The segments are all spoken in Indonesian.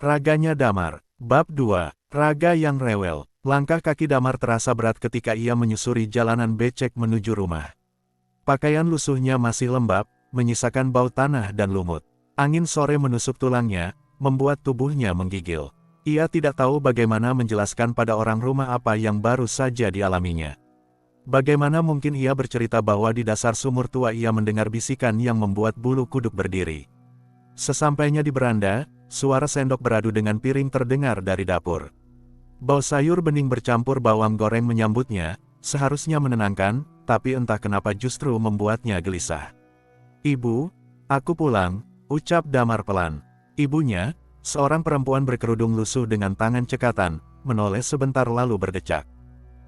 Raganya Damar. Bab 2. Raga yang rewel. Langkah kaki Damar terasa berat ketika ia menyusuri jalanan becek menuju rumah. Pakaian lusuhnya masih lembab, menyisakan bau tanah dan lumut. Angin sore menusuk tulangnya, membuat tubuhnya menggigil. Ia tidak tahu bagaimana menjelaskan pada orang rumah apa yang baru saja dialaminya. Bagaimana mungkin ia bercerita bahwa di dasar sumur tua ia mendengar bisikan yang membuat bulu kuduk berdiri. Sesampainya di beranda, suara sendok beradu dengan piring terdengar dari dapur. Bau sayur bening bercampur bawang goreng menyambutnya, seharusnya menenangkan, tapi entah kenapa justru membuatnya gelisah. "Ibu, aku pulang," ucap Damar pelan. Ibunya, seorang perempuan berkerudung lusuh dengan tangan cekatan, menoleh sebentar lalu berdecak.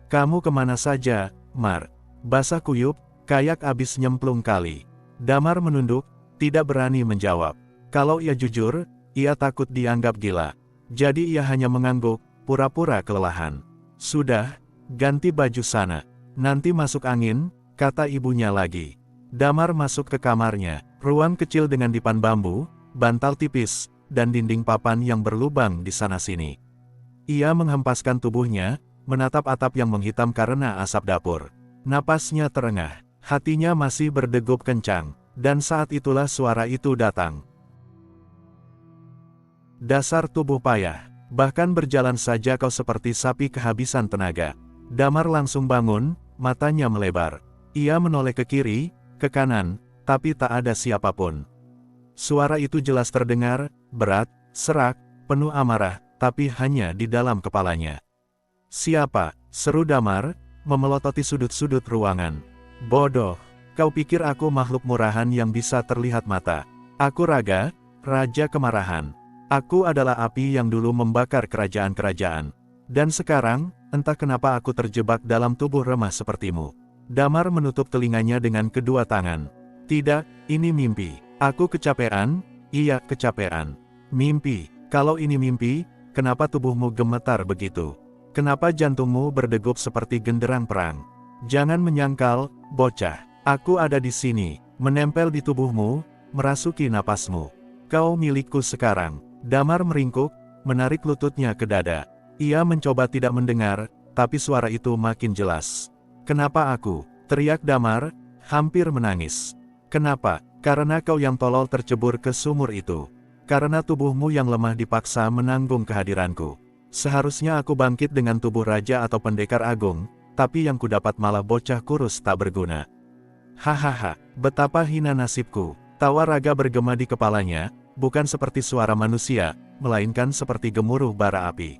"Kamu kemana saja, Mar?" Basah kuyup, kayak abis nyemplung kali. Damar menunduk, tidak berani menjawab. Kalau ia jujur, ia takut dianggap gila. Jadi ia hanya mengangguk, pura-pura kelelahan. "Sudah, ganti baju sana. Nanti masuk angin," kata ibunya lagi. Damar masuk ke kamarnya, ruang kecil dengan dipan bambu, bantal tipis, dan dinding papan yang berlubang di sana-sini. Ia menghempaskan tubuhnya, menatap atap yang menghitam karena asap dapur. Napasnya terengah, hatinya masih berdegup kencang, dan saat itulah suara itu datang. "Dasar tubuh payah, bahkan berjalan saja kau seperti sapi kehabisan tenaga." Damar langsung bangun, matanya melebar. Ia menoleh ke kiri, ke kanan, tapi tak ada siapapun. Suara itu jelas terdengar, berat, serak, penuh amarah, tapi hanya di dalam kepalanya. "Siapa?" seru Damar, memelototi sudut-sudut ruangan. "Bodoh, kau pikir aku makhluk murahan yang bisa terlihat mata? Aku Raga, Raja Kemarahan. Aku adalah api yang dulu membakar kerajaan-kerajaan. Dan sekarang, entah kenapa aku terjebak dalam tubuh remah sepertimu." Damar menutup telinganya dengan kedua tangan. "Tidak, ini mimpi. Aku kecapean." "Iya, kecapean. Mimpi. Kalau ini mimpi, kenapa tubuhmu gemetar begitu? Kenapa jantungmu berdegup seperti genderang perang? Jangan menyangkal, bocah. Aku ada di sini, menempel di tubuhmu, merasuki napasmu. Kau milikku sekarang." Damar meringkuk, menarik lututnya ke dada. Ia mencoba tidak mendengar, tapi suara itu makin jelas. "Kenapa aku?" teriak Damar, hampir menangis. "Kenapa? Karena kau yang tolol tercebur ke sumur itu. Karena tubuhmu yang lemah dipaksa menanggung kehadiranku. Seharusnya aku bangkit dengan tubuh raja atau pendekar agung, tapi yang kudapat malah bocah kurus tak berguna. Hahaha, betapa hina nasibku." Tawa Raga bergema di kepalanya, bukan seperti suara manusia, melainkan seperti gemuruh bara api.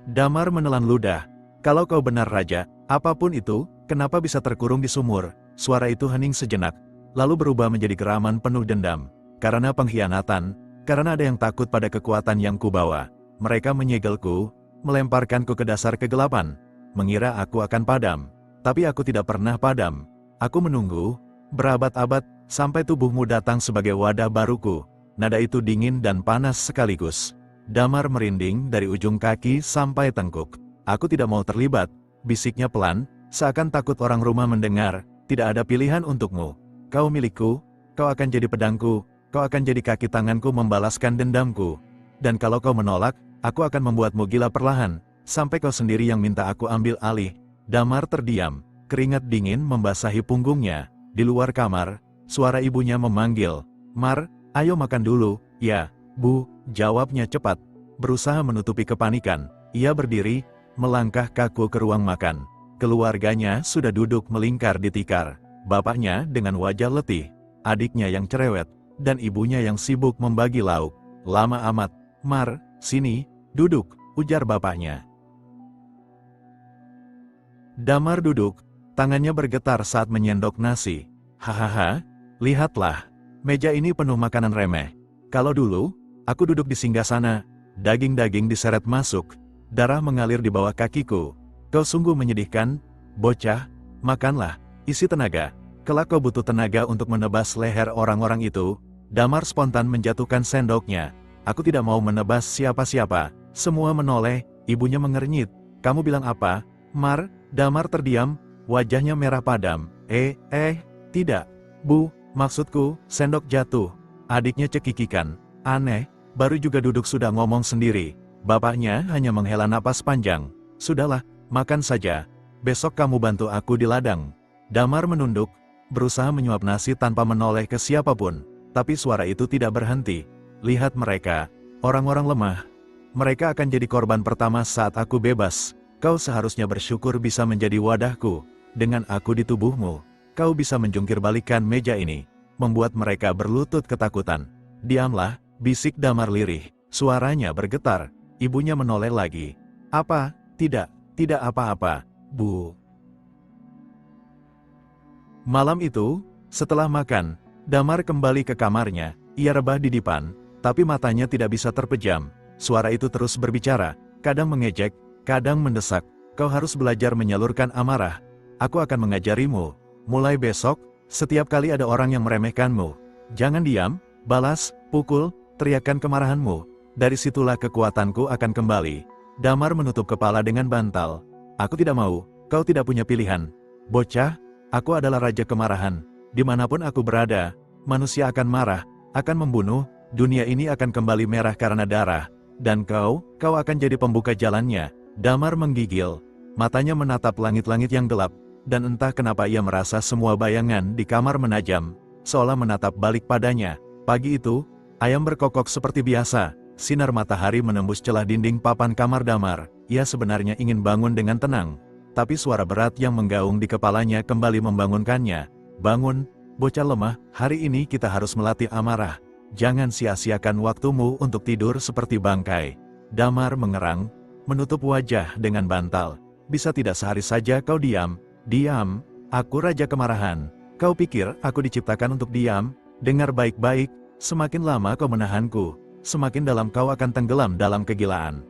Damar menelan ludah. "Kalau kau benar raja, apapun itu, kenapa bisa terkurung di sumur?" Suara itu hening sejenak, lalu berubah menjadi geraman penuh dendam. "Karena pengkhianatan, karena ada yang takut pada kekuatan yang kubawa. Mereka menyegelku, melemparkanku ke dasar kegelapan, mengira aku akan padam. Tapi aku tidak pernah padam. Aku menunggu, berabad-abad, sampai tubuhmu datang sebagai wadah baruku." Nada itu dingin dan panas sekaligus. Damar merinding dari ujung kaki sampai tengkuk. "Aku tidak mau terlibat," bisiknya pelan, seakan takut orang rumah mendengar. "Tidak ada pilihan untukmu. Kau milikku, kau akan jadi pedangku, kau akan jadi kaki tanganku membalaskan dendamku. Dan kalau kau menolak, aku akan membuatmu gila perlahan, sampai kau sendiri yang minta aku ambil alih." Damar terdiam, keringat dingin membasahi punggungnya. Di luar kamar, suara ibunya memanggil, "Mar, ayo makan dulu." "Ya, Bu," jawabnya cepat, berusaha menutupi kepanikan. Ia berdiri, melangkah kaku ke ruang makan. Keluarganya sudah duduk melingkar di tikar. Bapaknya dengan wajah letih, adiknya yang cerewet, dan ibunya yang sibuk membagi lauk. "Lama amat, Mar, sini, duduk," ujar bapaknya. Damar duduk, tangannya bergetar saat menyendok nasi. "Hahaha, lihatlah, meja ini penuh makanan remeh. Kalau dulu, aku duduk di singgasana, daging-daging diseret masuk, darah mengalir di bawah kakiku. Kau sungguh menyedihkan, bocah, makanlah, isi tenaga. Kelak kau butuh tenaga untuk menebas leher orang-orang itu." Damar spontan menjatuhkan sendoknya. "Aku tidak mau menebas siapa-siapa." Semua menoleh, ibunya mengernyit. "Kamu bilang apa, Mar?" Damar terdiam, wajahnya merah padam. Tidak, Bu, maksudku." Sendok jatuh. Adiknya cekikikan. Aneh, baru juga duduk sudah ngomong sendiri. Bapaknya hanya menghela napas panjang. Sudahlah, makan saja. Besok kamu bantu aku di ladang. Damar menunduk, berusaha menyuap nasi tanpa menoleh ke siapapun. Tapi suara itu tidak berhenti. Lihat mereka, orang-orang lemah. Mereka akan jadi korban pertama saat aku bebas. Kau seharusnya bersyukur bisa menjadi wadahku. Dengan aku di tubuhmu, kau bisa menjungkir balikan meja ini. Membuat mereka berlutut ketakutan. Diamlah, bisik Damar lirih. Suaranya bergetar. Ibunya menoleh lagi. Apa? Tidak apa-apa, Bu. Malam itu, setelah makan, Damar kembali ke kamarnya. Ia rebah di dipan, tapi matanya tidak bisa terpejam. Suara itu terus berbicara, kadang mengejek, kadang mendesak. Kau harus belajar menyalurkan amarah. Aku akan mengajarimu. Mulai besok, setiap kali ada orang yang meremehkanmu, jangan diam, balas, pukul, teriakan kemarahanmu. Dari situlah kekuatanku akan kembali. Damar menutup kepala dengan bantal. Aku tidak mau, kau tidak punya pilihan. Bocah, aku adalah raja kemarahan. Dimanapun aku berada, manusia akan marah, akan membunuh, dunia ini akan kembali merah karena darah. Dan kau akan jadi pembuka jalannya. Damar menggigil. Matanya menatap langit-langit yang gelap. Dan entah kenapa ia merasa semua bayangan di kamar menajam, seolah menatap balik padanya. Pagi itu, ayam berkokok seperti biasa. Sinar matahari menembus celah dinding papan kamar Damar. Ia sebenarnya ingin bangun dengan tenang. Tapi suara berat yang menggaung di kepalanya kembali membangunkannya. Bangun, bocah lemah, hari ini kita harus melatih amarah. Jangan sia-siakan waktumu untuk tidur seperti bangkai. Damar mengerang, menutup wajah dengan bantal. Bisa tidak sehari saja kau diam? Diam, aku raja kemarahan. Kau pikir aku diciptakan untuk diam? Dengar baik-baik, semakin lama kau menahanku, semakin dalam kau akan tenggelam dalam kegilaan.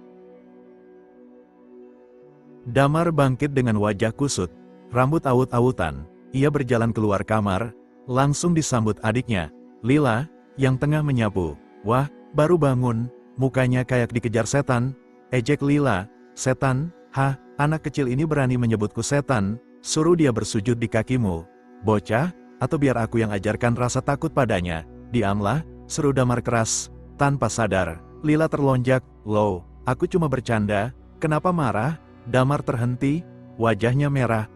Damar bangkit dengan wajah kusut, rambut awut-awutan. Ia berjalan keluar kamar, langsung disambut adiknya, Lila, yang tengah menyapu. Wah, baru bangun, mukanya kayak dikejar setan. Ejek Lila, setan, hah, anak kecil ini berani menyebutku setan, suruh dia bersujud di kakimu. Bocah, atau biar aku yang ajarkan rasa takut padanya. Diamlah, seru Damar keras. Tanpa sadar, Lila terlonjak. Loh, aku cuma bercanda, kenapa marah? Damar terhenti, wajahnya merah.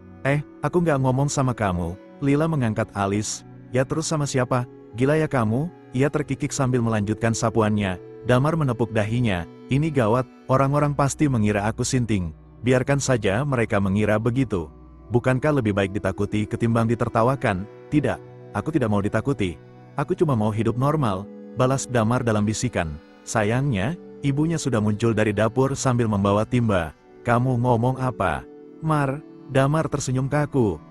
Aku nggak ngomong sama kamu. Lila mengangkat alis. Ya terus sama siapa? Gila ya kamu? Ia terkikik sambil melanjutkan sapuannya. Damar menepuk dahinya. Ini gawat, orang-orang pasti mengira aku sinting. Biarkan saja mereka mengira begitu. Bukankah lebih baik ditakuti ketimbang ditertawakan? Tidak, aku tidak mau ditakuti. Aku cuma mau hidup normal. Balas Damar dalam bisikan. Sayangnya, ibunya sudah muncul dari dapur sambil membawa timba. Kamu ngomong apa? Mar, Damar tersenyum kaku.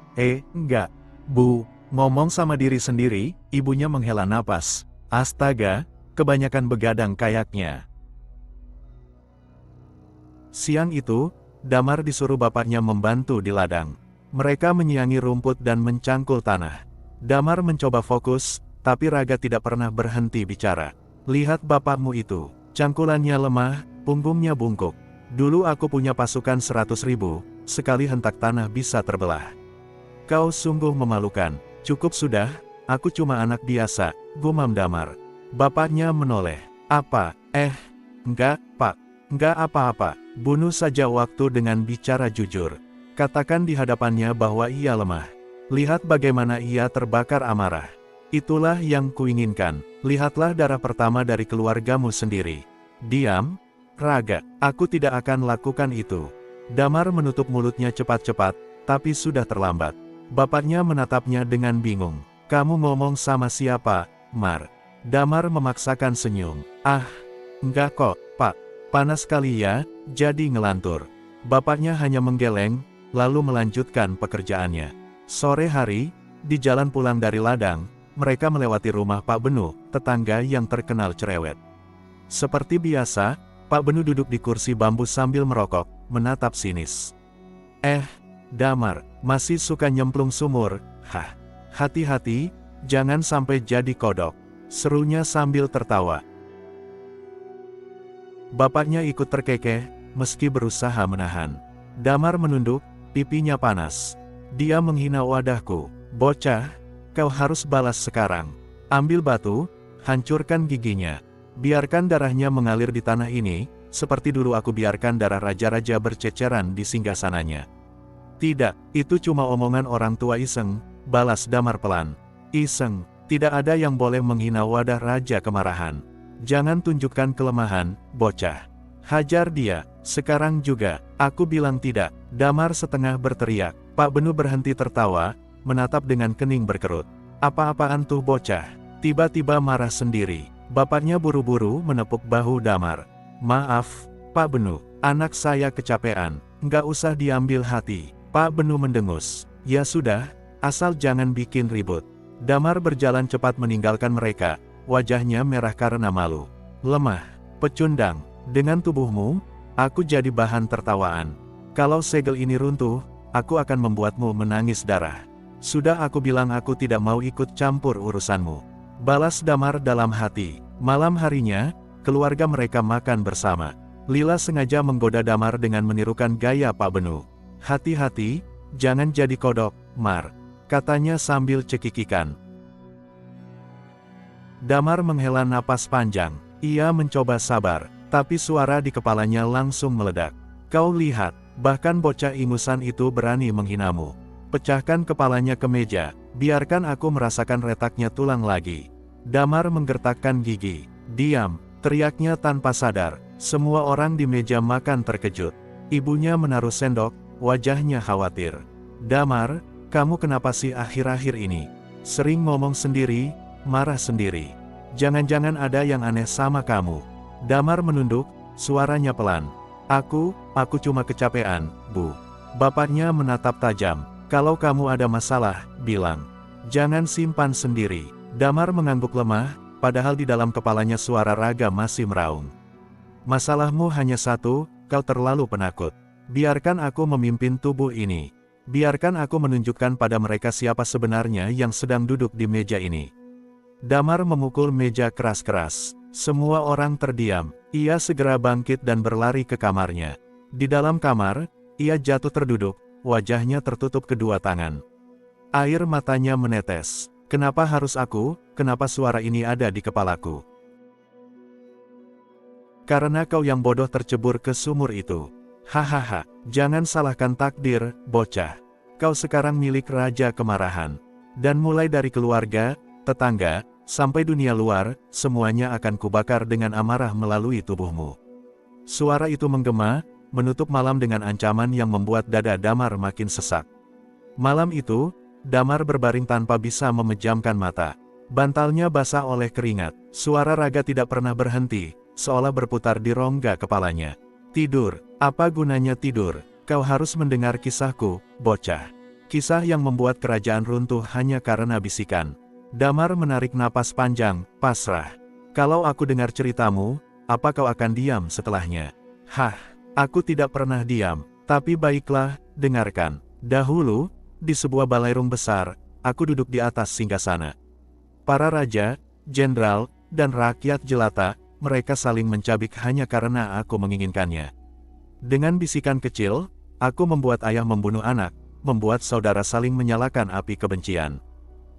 Enggak, Bu. Ngomong sama diri sendiri, ibunya menghela napas. Astaga, kebanyakan begadang kayaknya. Siang itu, Damar disuruh bapaknya membantu di ladang. Mereka menyiangi rumput dan mencangkul tanah. Damar mencoba fokus, tapi raga tidak pernah berhenti bicara. Lihat bapakmu itu, cangkulannya lemah, punggungnya bungkuk. Dulu aku punya pasukan 100.000, sekali hentak tanah bisa terbelah. Kau sungguh memalukan. Cukup sudah, aku cuma anak biasa, gumam Damar. Bapaknya menoleh. Apa? Enggak, Pak. Enggak apa-apa. Bunuh saja waktu dengan bicara jujur. Katakan di hadapannya bahwa ia lemah. Lihat bagaimana ia terbakar amarah. Itulah yang kuinginkan. Lihatlah darah pertama dari keluargamu sendiri. Diam, Raga. Aku tidak akan lakukan itu. Damar menutup mulutnya cepat-cepat, tapi sudah terlambat. Bapaknya menatapnya dengan bingung. Kamu ngomong sama siapa, Mar? Damar memaksakan senyum. Enggak kok, Pak. Panas kali ya, jadi ngelantur. Bapaknya hanya menggeleng, lalu melanjutkan pekerjaannya. Sore hari, di jalan pulang dari ladang, mereka melewati rumah Pak Benu, tetangga yang terkenal cerewet. Seperti biasa, Pak Benu duduk di kursi bambu sambil merokok, menatap sinis. Damar, masih suka nyemplung sumur? Hati-hati, jangan sampai jadi kodok, serunya sambil tertawa. Bapaknya ikut terkekeh, meski berusaha menahan. Damar menunduk, pipinya panas. Dia menghina wadahku. Bocah, kau harus balas sekarang. Ambil batu, hancurkan giginya. Biarkan darahnya mengalir di tanah ini, seperti dulu aku biarkan darah raja-raja berceceran di singgasananya. Tidak, itu cuma omongan orang tua iseng, balas Damar pelan. Iseng, tidak ada yang boleh menghina wadah raja kemarahan. Jangan tunjukkan kelemahan, bocah. Hajar dia, sekarang juga, aku bilang tidak. Damar setengah berteriak. Pak Benu berhenti tertawa, menatap dengan kening berkerut. Apa-apaan tuh bocah? Tiba-tiba marah sendiri. Bapaknya buru-buru menepuk bahu Damar. Maaf, Pak Benu, anak saya kecapean, nggak usah diambil hati. Pak Benu mendengus. Ya sudah, asal jangan bikin ribut. Damar berjalan cepat meninggalkan mereka, wajahnya merah karena malu. Lemah, pecundang, dengan tubuhmu, aku jadi bahan tertawaan. Kalau segel ini runtuh, aku akan membuatmu menangis darah. Sudah aku bilang aku tidak mau ikut campur urusanmu. Balas Damar dalam hati. Malam harinya, keluarga mereka makan bersama. Lila sengaja menggoda Damar dengan menirukan gaya Pak Benu. Hati-hati, jangan jadi kodok, Mar, katanya sambil cekikikan. Damar menghela napas panjang. Ia mencoba sabar, tapi suara di kepalanya langsung meledak. Kau lihat, bahkan bocah ingusan itu berani menghinamu. Pecahkan kepalanya ke meja, biarkan aku merasakan retaknya tulang lagi. Damar menggertakkan gigi. Diam, teriaknya tanpa sadar. Semua orang di meja makan terkejut. Ibunya menaruh sendok, wajahnya khawatir. Damar, kamu kenapa sih akhir-akhir ini? Sering ngomong sendiri, marah sendiri. Jangan-jangan ada yang aneh sama kamu. Damar menunduk, suaranya pelan. Aku cuma kecapean, Bu. Bapaknya menatap tajam. Kalau kamu ada masalah, bilang. Jangan simpan sendiri. Damar mengangguk lemah, padahal di dalam kepalanya suara raga masih meraung. Masalahmu hanya satu, kau terlalu penakut. Biarkan aku memimpin tubuh ini. Biarkan aku menunjukkan pada mereka siapa sebenarnya yang sedang duduk di meja ini. Damar memukul meja keras-keras. Semua orang terdiam. Ia segera bangkit dan berlari ke kamarnya. Di dalam kamar, ia jatuh terduduk, wajahnya tertutup kedua tangan. Air matanya menetes. Kenapa harus aku? Kenapa suara ini ada di kepalaku? Karena kau yang bodoh tercebur ke sumur itu. Hahaha, jangan salahkan takdir, bocah. Kau sekarang milik raja kemarahan. Dan mulai dari keluarga, tetangga, sampai dunia luar, semuanya akan kubakar dengan amarah melalui tubuhmu. Suara itu menggema, menutup malam dengan ancaman yang membuat dada Damar makin sesak. Malam itu, Damar berbaring tanpa bisa memejamkan mata. Bantalnya basah oleh keringat. Suara raga tidak pernah berhenti, seolah berputar di rongga kepalanya. Tidur, apa gunanya tidur? Kau harus mendengar kisahku, bocah. Kisah yang membuat kerajaan runtuh hanya karena bisikan. Damar menarik napas panjang, pasrah. Kalau aku dengar ceritamu, apa kau akan diam setelahnya? Hah, aku tidak pernah diam. Tapi baiklah, dengarkan. Dahulu, di sebuah balairung besar, aku duduk di atas singgasana. Para raja, jenderal, dan rakyat jelata, mereka saling mencabik hanya karena aku menginginkannya. Dengan bisikan kecil, aku membuat ayah membunuh anak, membuat saudara saling menyalakan api kebencian.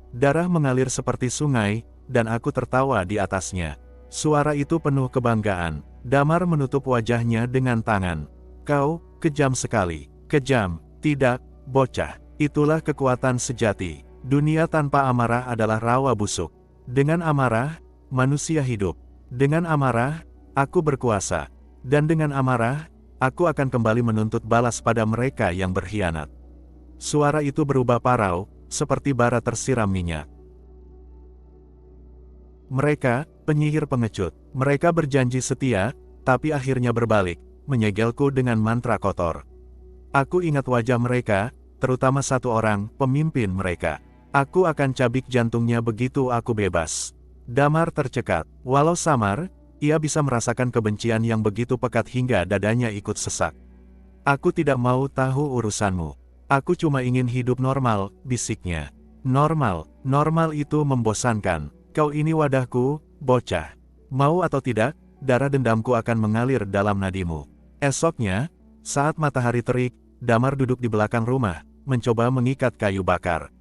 Darah mengalir seperti sungai, dan aku tertawa di atasnya. Suara itu penuh kebanggaan. Damar menutup wajahnya dengan tangan. Kau, kejam sekali. Kejam, tidak, bocah. Itulah kekuatan sejati. Dunia tanpa amarah adalah rawa busuk. Dengan amarah, manusia hidup. Dengan amarah, aku berkuasa. Dan dengan amarah, aku akan kembali menuntut balas pada mereka yang berkhianat. Suara itu berubah parau, seperti bara tersiram minyak. Mereka, penyihir pengecut. Mereka berjanji setia, tapi akhirnya berbalik, menyegelku dengan mantra kotor. Aku ingat wajah mereka, terutama satu orang, pemimpin mereka. Aku akan cabik jantungnya begitu aku bebas. Damar tercekat. Walau samar, ia bisa merasakan kebencian yang begitu pekat hingga dadanya ikut sesak. Aku tidak mau tahu urusanmu. Aku cuma ingin hidup normal, bisiknya. Normal, normal itu membosankan. Kau ini wadahku, bocah. Mau atau tidak, darah dendamku akan mengalir dalam nadimu. Esoknya, saat matahari terik, Damar duduk di belakang rumah, mencoba mengikat kayu bakar.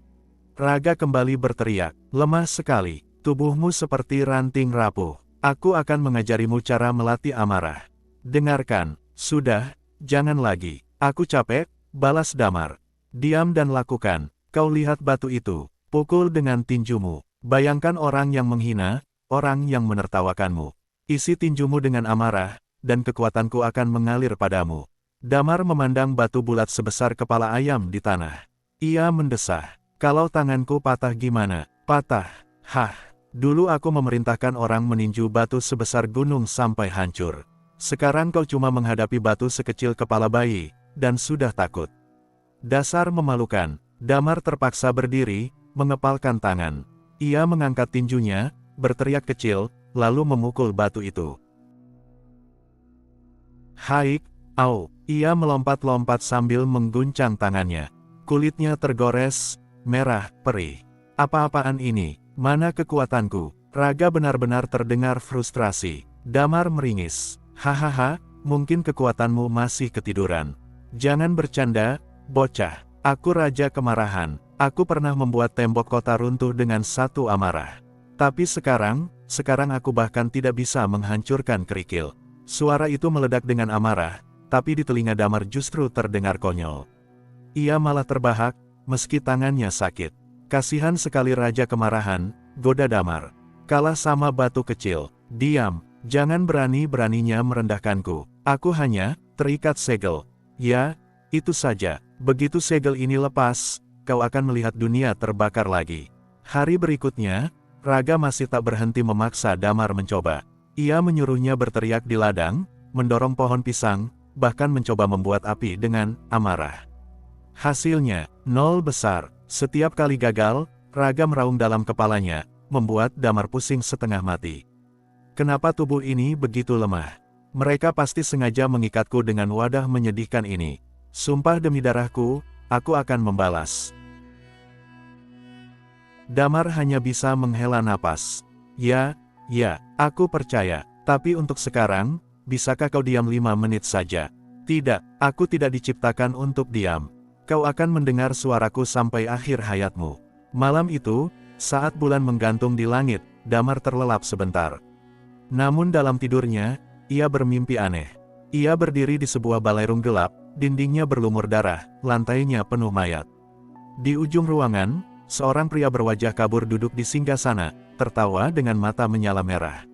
Raga kembali berteriak, lemah sekali, tubuhmu seperti ranting rapuh. Aku akan mengajarimu cara melatih amarah. Dengarkan, sudah, jangan lagi. Aku capek, balas Damar. Diam dan lakukan. Kau lihat batu itu, pukul dengan tinjumu. Bayangkan orang yang menghina, orang yang menertawakanmu. Isi tinjumu dengan amarah, dan kekuatanku akan mengalir padamu. Damar memandang batu bulat sebesar kepala ayam di tanah. Ia mendesah. Kalau tanganku patah gimana? Patah. Hah. Dulu aku memerintahkan orang meninju batu sebesar gunung sampai hancur. Sekarang kau cuma menghadapi batu sekecil kepala bayi, dan sudah takut. Dasar memalukan. Damar terpaksa berdiri, mengepalkan tangan. Ia mengangkat tinjunya, berteriak kecil, lalu memukul batu itu. Haik, au, ia melompat-lompat sambil mengguncang tangannya. Kulitnya tergores, merah, perih. Apa-apaan ini? Mana kekuatanku? Raga benar-benar terdengar frustrasi. Damar meringis. Hahaha, mungkin kekuatanmu masih ketiduran. Jangan bercanda, bocah. Aku Raja Kemarahan. Aku pernah membuat tembok kota runtuh dengan satu amarah. Tapi sekarang aku bahkan tidak bisa menghancurkan kerikil. Suara itu meledak dengan amarah, tapi di telinga Damar justru terdengar konyol. Ia malah terbahak, meski tangannya sakit. Kasihan sekali Raja Kemarahan, goda Damar. Kalah sama batu kecil. Diam, jangan berani-beraninya merendahkanku. Aku hanya terikat segel. Ya, itu saja. Begitu segel ini lepas, kau akan melihat dunia terbakar lagi. Hari berikutnya, Raga masih tak berhenti memaksa Damar mencoba. Ia menyuruhnya berteriak di ladang, mendorong pohon pisang, bahkan mencoba membuat api dengan amarah. Hasilnya, 0 besar. Setiap kali gagal, Raga meraung dalam kepalanya, membuat Damar pusing setengah mati. Kenapa tubuh ini begitu lemah? Mereka pasti sengaja mengikatku dengan wadah menyedihkan ini. Sumpah demi darahku, aku akan membalas. Damar hanya bisa menghela napas. Ya, aku percaya. Tapi untuk sekarang, bisakah kau diam 5 menit saja? Tidak, aku tidak diciptakan untuk diam. Kau akan mendengar suaraku sampai akhir hayatmu. Malam itu, saat bulan menggantung di langit, Damar terlelap sebentar. Namun dalam tidurnya, ia bermimpi aneh. Ia berdiri di sebuah balairung gelap, dindingnya berlumur darah, lantainya penuh mayat. Di ujung ruangan, seorang pria berwajah kabur duduk di singgasana, tertawa dengan mata menyala merah.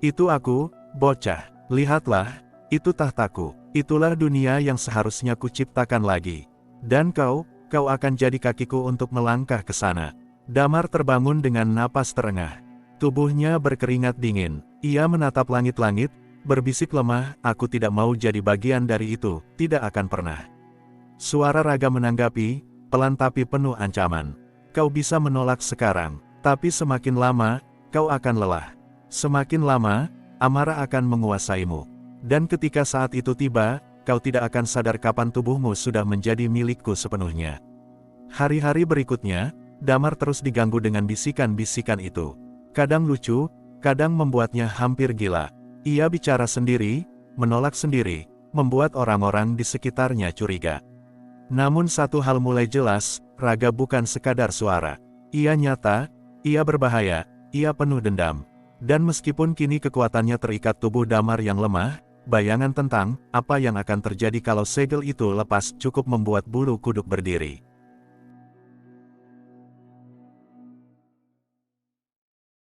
Itu aku, bocah. Lihatlah, itu tahtaku. Itulah dunia yang seharusnya kuciptakan lagi. Dan kau akan jadi kakiku untuk melangkah ke sana. Damar terbangun dengan napas terengah. Tubuhnya berkeringat dingin. Ia menatap langit-langit, berbisik lemah, aku tidak mau jadi bagian dari itu, tidak akan pernah. Suara Raga menanggapi, pelan tapi penuh ancaman. Kau bisa menolak sekarang, tapi semakin lama, kau akan lelah. Semakin lama, amarah akan menguasaimu. Dan ketika saat itu tiba, kau tidak akan sadar kapan tubuhmu sudah menjadi milikku sepenuhnya. Hari-hari berikutnya, Damar terus diganggu dengan bisikan-bisikan itu. Kadang lucu, kadang membuatnya hampir gila. Ia bicara sendiri, menolak sendiri, membuat orang-orang di sekitarnya curiga. Namun satu hal mulai jelas, Raga bukan sekadar suara. Ia nyata, ia berbahaya, ia penuh dendam. Dan meskipun kini kekuatannya terikat tubuh Damar yang lemah, bayangan tentang apa yang akan terjadi kalau segel itu lepas cukup membuat bulu kuduk berdiri.